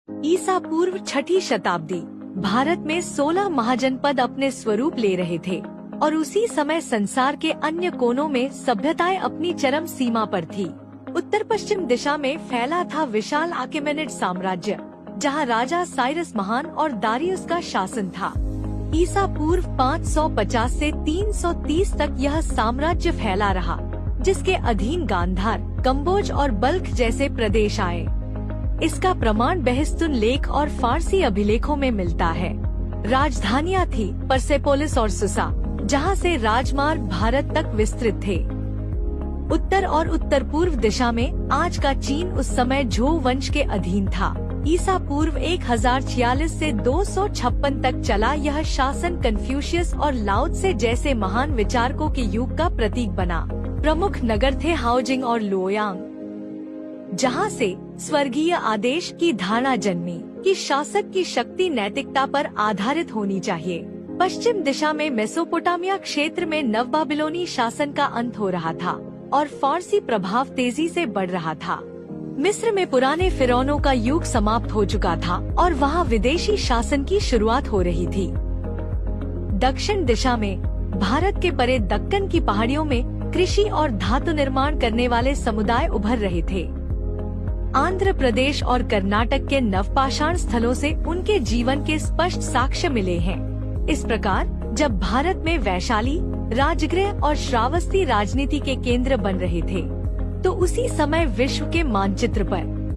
ईसा पूर्व 6ठी शताब्दी भारत में 16 महाजनपद अपने स्वरूप ले रहे थे और उसी समय संसार के अन्य कोनों में सभ्यताएं अपनी चरम सीमा पर थी। उत्तर पश्चिम दिशा में फैला था विशाल आकेमेनिड साम्राज्य, जहां राजा साइरस महान और दारियुस का शासन था। ईसा पूर्व 550 से 330 तक यह साम्राज्य फैला रहा, जिसके अधीन गांधार, कंबोज और बल्ख जैसे प्रदेश आए। इसका प्रमाण बेहिस्तुन लेख और फारसी अभिलेखों में मिलता है। राजधानियां थी परसेपोलिस और सुसा, जहां से राजमार्ग भारत तक विस्तृत थे। उत्तर और उत्तर पूर्व दिशा में आज का चीन उस समय झो वंश के अधीन था। ईसा पूर्व 1046 से 256 तक चला यह शासन कन्फ्यूशियस और लाओ त्से जैसे महान विचारकों के युग का प्रतीक बना। प्रमुख नगर थे हाओजिंग और लुओयांग, जहां से स्वर्गीय आदेश की धारणा जन्मी कि शासक की शक्ति नैतिकता पर आधारित होनी चाहिए। पश्चिम दिशा में मेसोपोटामिया क्षेत्र में नवबाबिलोनी शासन का अंत हो रहा था और फारसी प्रभाव तेजी से बढ़ रहा था। मिस्र में पुराने फिरौनों का युग समाप्त हो चुका था और वहां विदेशी शासन की शुरुआत हो रही थी। दक्षिण दिशा में भारत के परे दक्कन की पहाड़ियों में कृषि और धातु निर्माण करने वाले समुदाय उभर रहे थे। आंध्र प्रदेश और कर्नाटक के नवपाषाण स्थलों से उनके जीवन के स्पष्ट साक्ष्य मिले हैं। इस प्रकार जब भारत में वैशाली, राजगृह और श्रावस्ती राजनीति के केंद्र बन रहे थे, तो उसी समय विश्व के मानचित्र पर